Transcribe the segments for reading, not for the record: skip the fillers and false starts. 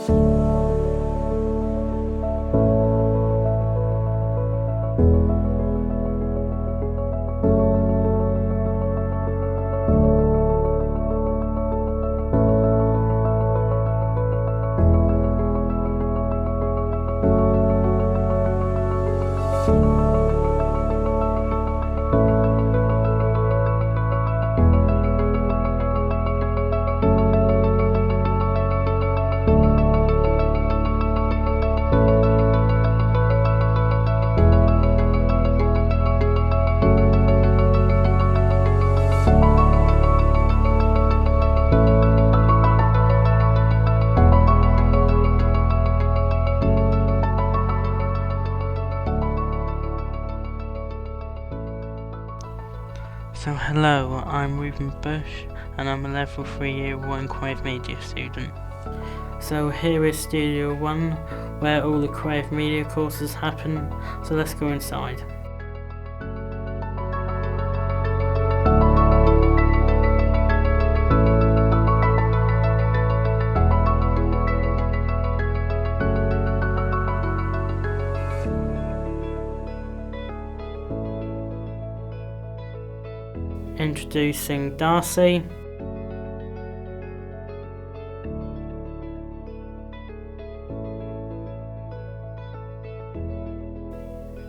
So hello, I'm Ruben Bush and I'm a level 3 year 1 Creative Media student. So here is Studio 1 where all the Creative Media courses happen, so let's go inside. Introducing Darcy,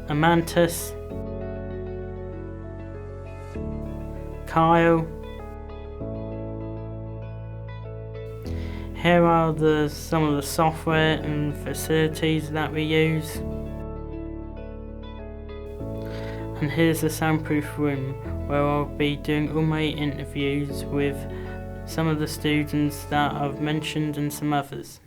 Amantis, Kyle. Here are some of the software and facilities that we use. And here's the soundproof room where I'll be doing all my interviews with some of the students that I've mentioned and some others.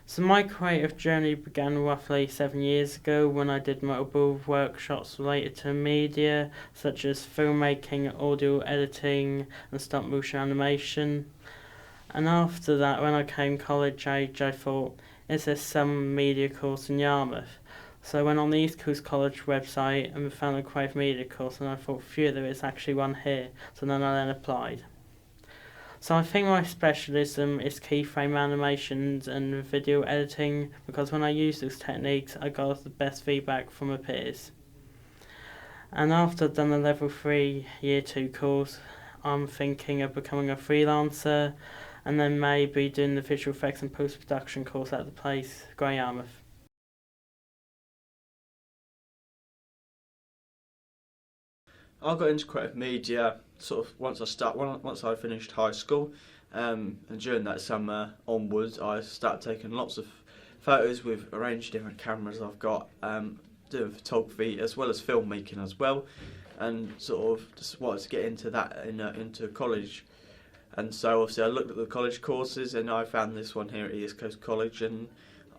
So my creative journey began roughly 7 years ago when I did multiple workshops related to media such as filmmaking, audio editing and stop motion animation. And after that, when I came college age, I thought, is there some media course in Yarmouth? So I went on the East Coast College website and found a creative media course, and I thought, phew, there is actually one here. So then I applied. So I think my specialism is keyframe animations and video editing, because when I used those techniques I got the best feedback from my peers. And after I've done the level 3 year 2 course, I'm thinking of becoming a freelancer and then maybe doing the visual effects and post-production course at the place, Grey Yarmouth. I got into creative media sort of once I finished high school, and during that summer onwards, I started taking lots of photos with a range of different cameras I've got, doing photography as well as filmmaking as well, and sort of just wanted to get into that into college. And so obviously I looked at the college courses and I found this one here at East Coast College, and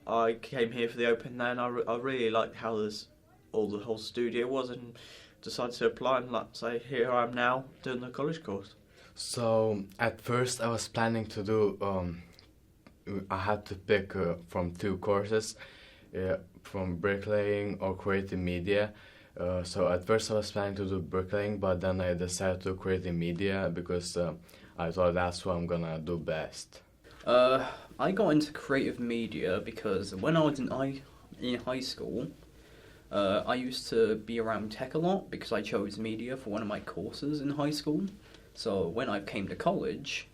I came here for the open day, and I really liked how the whole studio was, and decided to apply, and like say here I am now doing the college course. So at first I was planning to do, I had to pick from 2 courses, from bricklaying or creative media. So at first I was planning to do bricklaying, but then I decided to do creative media because I thought that's what I'm gonna do best. I got into creative media because when I was in high school, I used to be around tech a lot because I chose media for one of my courses in high school. So when I came to college,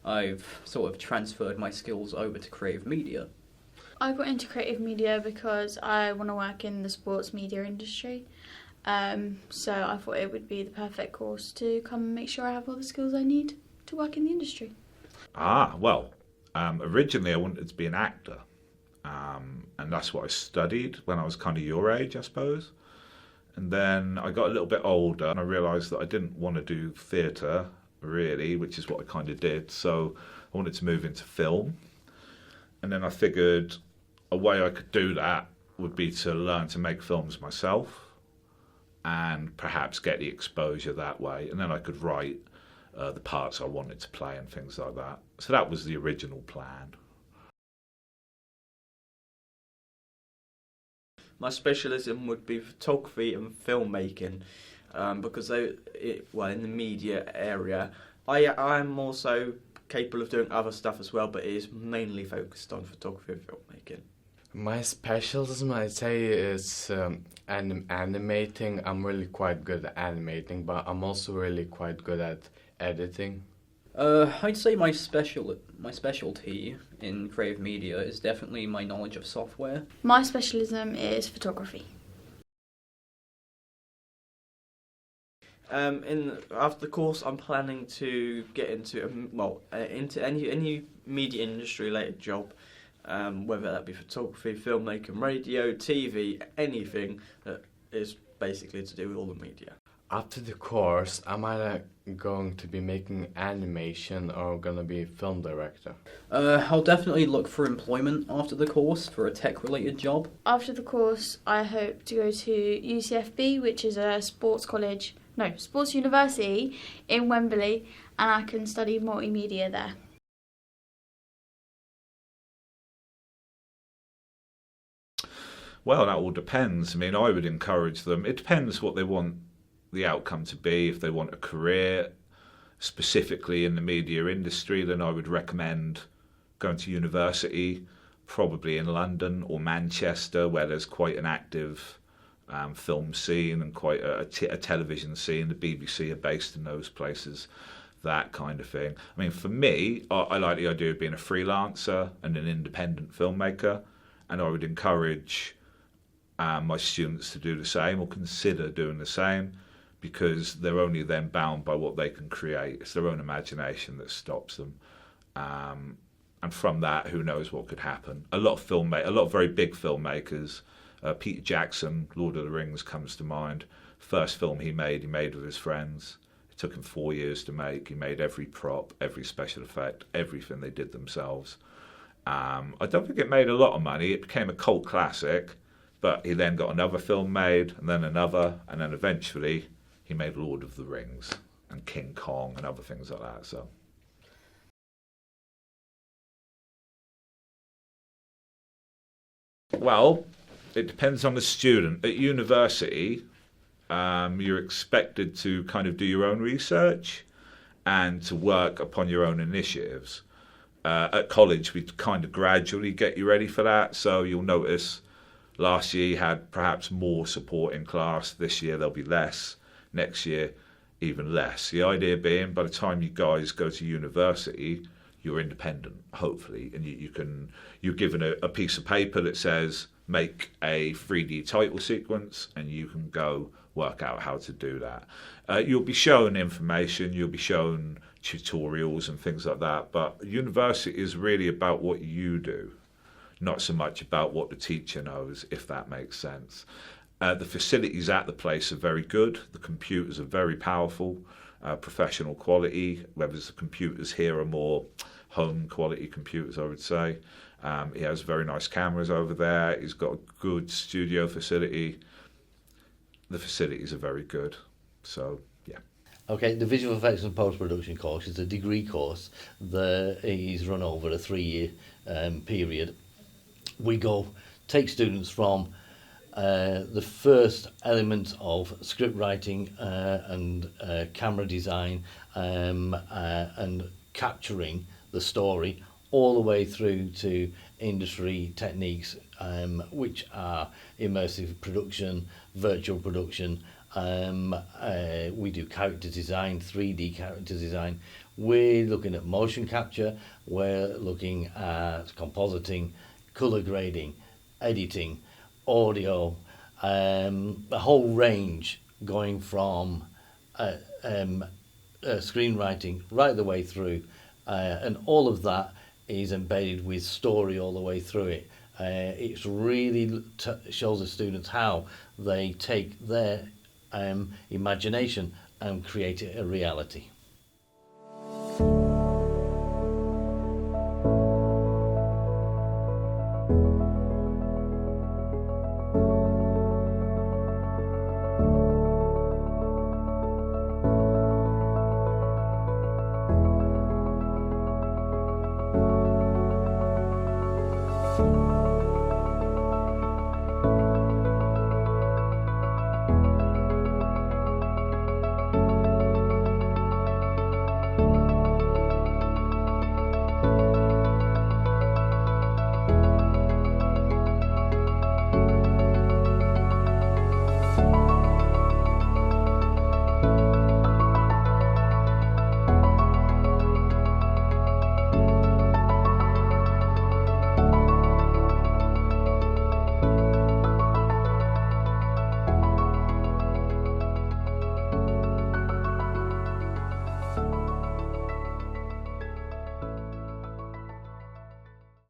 I've sort of transferred my skills over to creative media. I got into creative media because I want to work in the sports media industry. So I thought it would be the perfect course to come and make sure I have all the skills I need to work in the industry. Originally I wanted to be an actor. And that's what I studied when I was kind of your age, I suppose. And then I got a little bit older and I realised that I didn't want to do theatre, really, which is what I kind of did. So I wanted to move into film. And then I figured a way I could do that would be to learn to make films myself and perhaps get the exposure that way. And then I could write the parts I wanted to play and things like that. So that was the original plan. My specialism would be photography and filmmaking, because in the media area, I am also capable of doing other stuff as well, but it is mainly focused on photography and filmmaking. My specialism, I'd say, is animating. I'm really quite good at animating, but I'm also really quite good at editing. I'd say my specialty in creative media is definitely my knowledge of software. My specialism is photography. After the course, I'm planning to get into into any media industry related job, whether that be photography, filmmaking, radio, TV, anything that is basically to do with all the media. After the course, I'm either going to be making animation or gonna be a film director. I'll definitely look for employment after the course for a tech-related job. After the course, I hope to go to UCFB, which is a sports university in Wembley, and I can study multimedia there. Well, that all depends. I mean, I would encourage them. It depends what they want the outcome to be. If they want a career specifically in the media industry, then I would recommend going to university, probably in London or Manchester, where there's quite an active film scene and quite a television scene. The BBC are based in those places, that kind of thing. I mean, for me, I like the idea of being a freelancer and an independent filmmaker, and I would encourage my students to do the same or consider doing the same, because they're only then bound by what they can create. It's their own imagination that stops them. And from that, who knows what could happen. A lot of very big filmmakers, Peter Jackson, Lord of the Rings comes to mind. First film he made with his friends. It took him 4 years to make. He made every prop, every special effect, everything they did themselves. I don't think it made a lot of money. It became a cult classic, but he then got another film made, and then another, and then eventually he made Lord of the Rings and King Kong and other things like that. So, well, it depends on the student. At university, you're expected to kind of do your own research and to work upon your own initiatives. At college, we kind of gradually get you ready for that. So you'll notice last year you had perhaps more support in class. This year there'll be less. Next year, even less. The idea being, by the time you guys go to university, you're independent, hopefully, and you're given a piece of paper that says make a 3D title sequence, and you can go work out how to do that. You'll be shown information, you'll be shown tutorials and things like that, but university is really about what you do, not so much about what the teacher knows, if that makes sense. The facilities at the place are very good. The computers are very powerful, professional quality, whether the computers here are more home quality computers, I would say. He has very nice cameras over there. He's got a good studio facility. The facilities are very good. So, yeah. Okay, the Visual Effects and Post-Production course is a degree course that is run over a 3-year period. We take students from the first element of script writing and camera design and capturing the story all the way through to industry techniques, which are immersive production, virtual production. We do character design, 3D character design. We're looking at motion capture, we're looking at compositing, colour grading, editing, audio, a whole range going from screenwriting right the way through, and all of that is embedded with story all the way through it. It's really shows the students how they take their imagination and create it a reality.